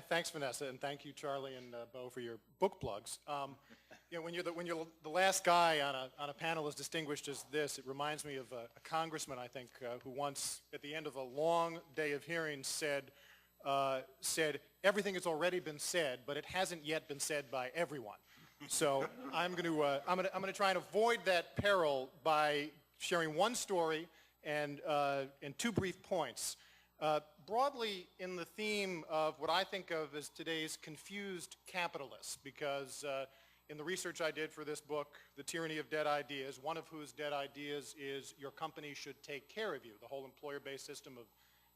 Thanks, Vanessa, and thank you, Charlie and Bo, for your book plugs. When you're the last guy on a panel as distinguished as this, it reminds me of a congressman, I think, who once, at the end of a long day of hearings, said everything has already been said, but it hasn't yet been said by everyone. So I'm going to try and avoid that peril by sharing one story and two brief points. Broadly in the theme of what I think of as today's confused capitalists, because in the research I did for this book, The Tyranny of Dead Ideas, one of whose dead ideas is your company should take care of you, the whole employer-based system of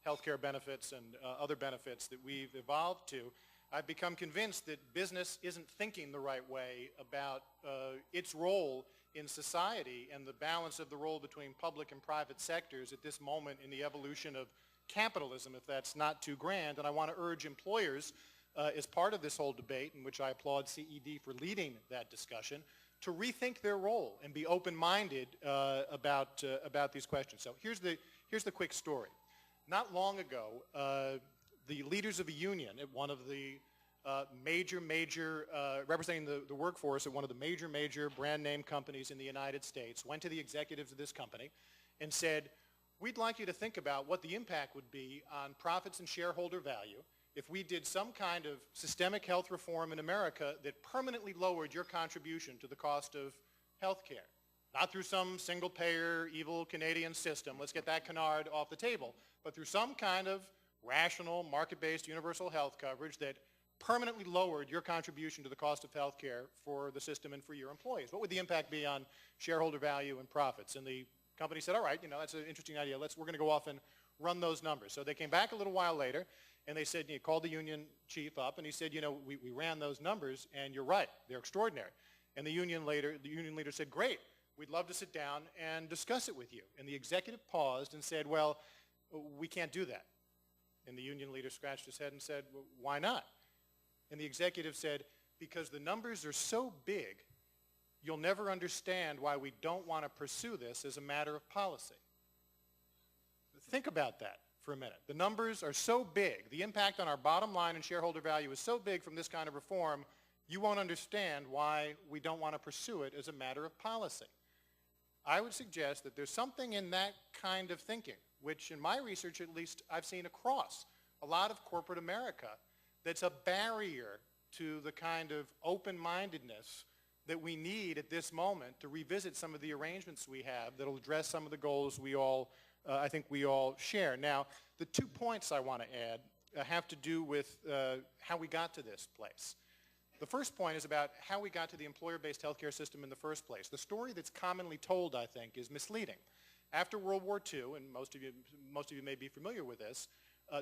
healthcare benefits and other benefits that we've evolved to. I've become convinced that business isn't thinking the right way about its role in society and the balance of the role between public and private sectors at this moment in the evolution of capitalism, if that's not too grand. And I want to urge employers, as part of this whole debate, in which I applaud CED for leading that discussion, to rethink their role and be open-minded about these questions. So here's the quick story. Not long ago, the leaders of a union at one of the representing the workforce at one of the major brand name companies in the United States went to the executives of this company and said, we'd like you to think about what the impact would be on profits and shareholder value if we did some kind of systemic health reform in America that permanently lowered your contribution to the cost of health care. Not through some single-payer, evil Canadian system, let's get that canard off the table, but through some kind of rational, market-based universal health coverage that permanently lowered your contribution to the cost of health care for the system and for your employees. What would the impact be on shareholder value and profits? And the company said, all right, that's an interesting idea. We're going to go off and run those numbers. So they came back a little while later, and they said, called the union chief up, and he said, we ran those numbers, and you're right, they're extraordinary. And the union leader said, great, we'd love to sit down and discuss it with you. And the executive paused and said, well, we can't do that. And the union leader scratched his head and said, well, why not? And the executive said, because the numbers are so big, you'll never understand why we don't want to pursue this as a matter of policy. Think about that for a minute. The numbers are so big, the impact on our bottom line and shareholder value is so big from this kind of reform, you won't understand why we don't want to pursue it as a matter of policy. I would suggest that there's something in that kind of thinking, which in my research at least I've seen across a lot of corporate America, that's a barrier to the kind of open-mindedness that we need at this moment to revisit some of the arrangements we have that will address some of the goals we all, I think we all share. Now, the 2 points I want to add have to do with how we got to this place. The first point is about how we got to the employer-based healthcare system in the first place. The story that's commonly told, I think, is misleading. After World War II, and most of you may be familiar with this,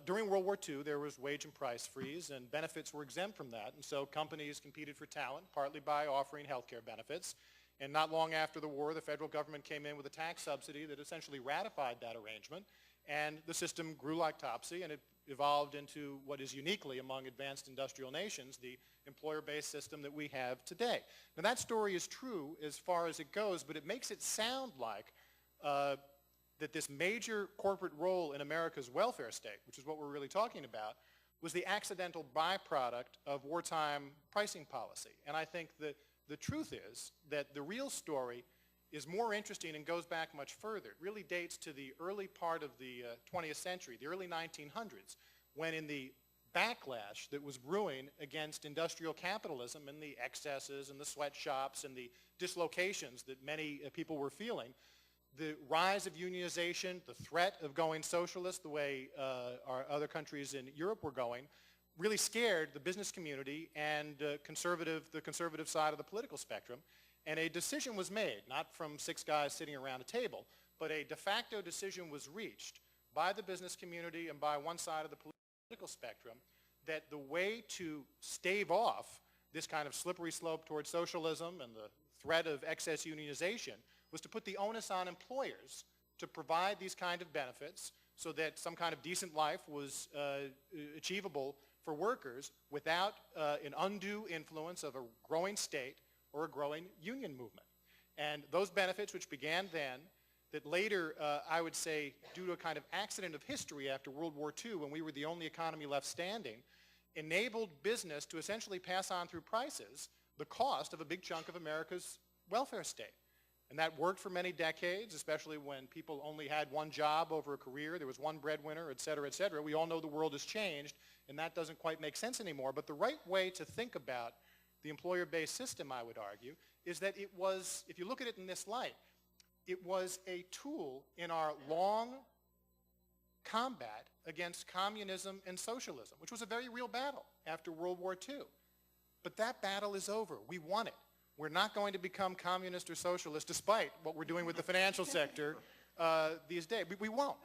during World War II, there was wage and price freeze, and benefits were exempt from that, and so companies competed for talent, partly by offering health care benefits. And not long after the war, the federal government came in with a tax subsidy that essentially ratified that arrangement, and the system grew like topsy, and it evolved into what is uniquely among advanced industrial nations, the employer-based system that we have today. Now, that story is true as far as it goes, but it makes it sound like that this major corporate role in America's welfare state, which is what we're really talking about, was the accidental byproduct of wartime pricing policy. And I think that the truth is that the real story is more interesting and goes back much further. It really dates to the early part of the 20th century, the early 1900s, when in the backlash that was brewing against industrial capitalism and the excesses and the sweatshops and the dislocations that many people were feeling, the rise of unionization, the threat of going socialist the way our other countries in Europe were going, really scared the business community and the conservative side of the political spectrum. And a decision was made, not from 6 guys sitting around a table, but a de facto decision was reached by the business community and by one side of the political spectrum that the way to stave off this kind of slippery slope towards socialism and the threat of excess unionization was to put the onus on employers to provide these kind of benefits so that some kind of decent life was achievable for workers without an undue influence of a growing state or a growing union movement. And those benefits, which began then, that later, I would say, due to a kind of accident of history after World War II, when we were the only economy left standing, enabled business to essentially pass on through prices the cost of a big chunk of America's welfare state. And that worked for many decades, especially when people only had one job over a career, there was one breadwinner, et cetera, et cetera. We all know the world has changed, and that doesn't quite make sense anymore. But the right way to think about the employer-based system, I would argue, is that it was, if you look at it in this light, it was a tool in our long combat against communism and socialism, which was a very real battle after World War II. But that battle is over. We won it. We're not going to become communist or socialist, despite what we're doing with the financial sector these days. We won't.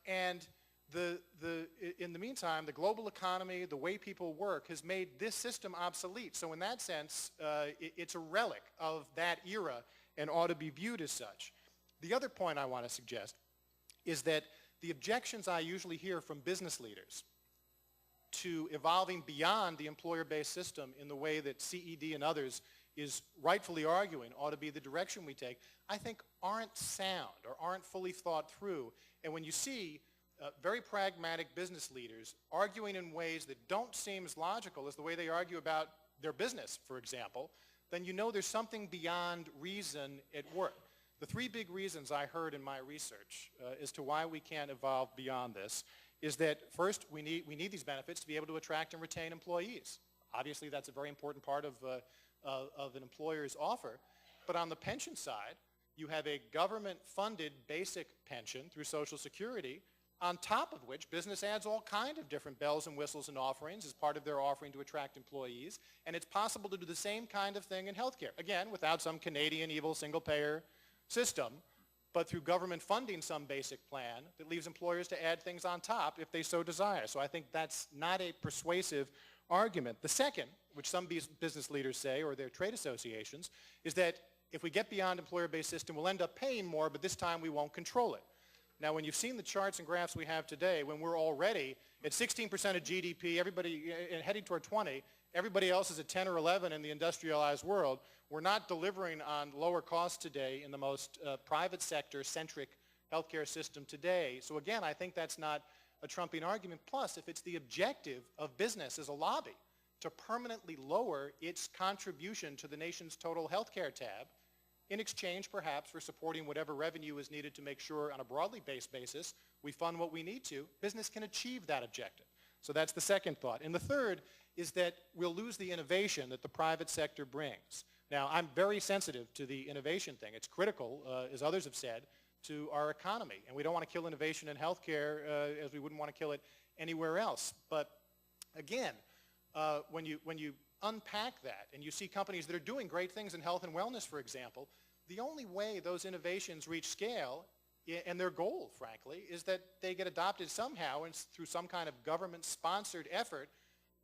And in the meantime, the global economy, the way people work, has made this system obsolete. So in that sense, it's a relic of that era and ought to be viewed as such. The other point I want to suggest is that the objections I usually hear from business leaders to evolving beyond the employer-based system in the way that CED and others is rightfully arguing ought to be the direction we take, I think aren't sound or aren't fully thought through. And when you see very pragmatic business leaders arguing in ways that don't seem as logical as the way they argue about their business, for example, then you know there's something beyond reason at work. The three big reasons I heard in my research as to why we can't evolve beyond this is that, first, we need these benefits to be able to attract and retain employees. Obviously, that's a very important part of an employer's offer. But on the pension side, you have a government-funded basic pension through Social Security, on top of which business adds all kinds of different bells and whistles and offerings as part of their offering to attract employees. And it's possible to do the same kind of thing in healthcare. Again, without some Canadian evil single-payer system, but through government funding some basic plan that leaves employers to add things on top if they so desire. So I think that's not a persuasive argument. The second, which some business leaders say, or their trade associations, is that if we get beyond employer-based system, we'll end up paying more, but this time we won't control it. Now, when you've seen the charts and graphs we have today, when we're already at 16% of GDP, everybody heading toward 20, everybody else is at 10 or 11 in the industrialized world, we're not delivering on lower costs today in the most private sector-centric healthcare system today. So again, I think that's not a trumping argument. Plus, if it's the objective of business as a lobby to permanently lower its contribution to the nation's total healthcare tab, in exchange perhaps for supporting whatever revenue is needed to make sure on a broadly based basis we fund what we need to, business can achieve that objective. So that's the second thought. And the third is that we'll lose the innovation that the private sector brings. Now, I'm very sensitive to the innovation thing. It's critical, as others have said, to our economy. And we don't want to kill innovation in healthcare as we wouldn't want to kill it anywhere else. But again, when you unpack that and you see companies that are doing great things in health and wellness, for example, the only way those innovations reach scale, and their goal, frankly, is that they get adopted somehow and through some kind of government-sponsored effort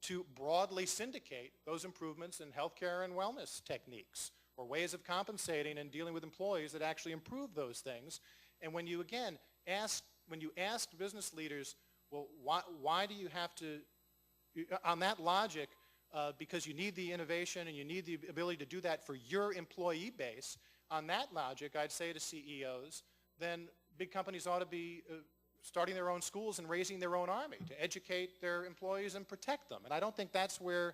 to broadly syndicate those improvements in healthcare and wellness techniques or ways of compensating and dealing with employees that actually improve those things. And when you, again, ask business leaders, well, why do you have to, on that logic, because you need the innovation and you need the ability to do that for your employee base, on that logic, I'd say to CEOs, then big companies ought to be starting their own schools and raising their own army to educate their employees and protect them. And I don't think that's where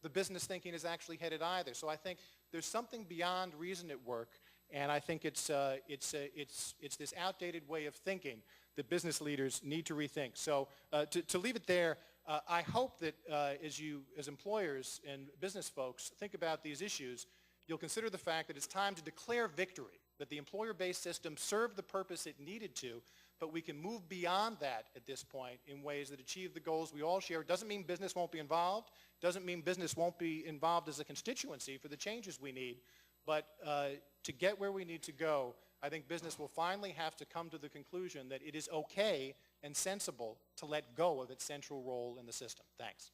the business thinking is actually headed either. So I think there's something beyond reason at work, and I think it's this outdated way of thinking that business leaders need to rethink. So to leave it there, I hope that as employers and business folks think about these issues, you'll consider the fact that it's time to declare victory, that the employer-based system served the purpose it needed to, but we can move beyond that at this point in ways that achieve the goals we all share. It doesn't mean business won't be involved. It doesn't mean business won't be involved as a constituency for the changes we need. But to get where we need to go, I think business will finally have to come to the conclusion that it is okay and sensible to let go of its central role in the system. Thanks.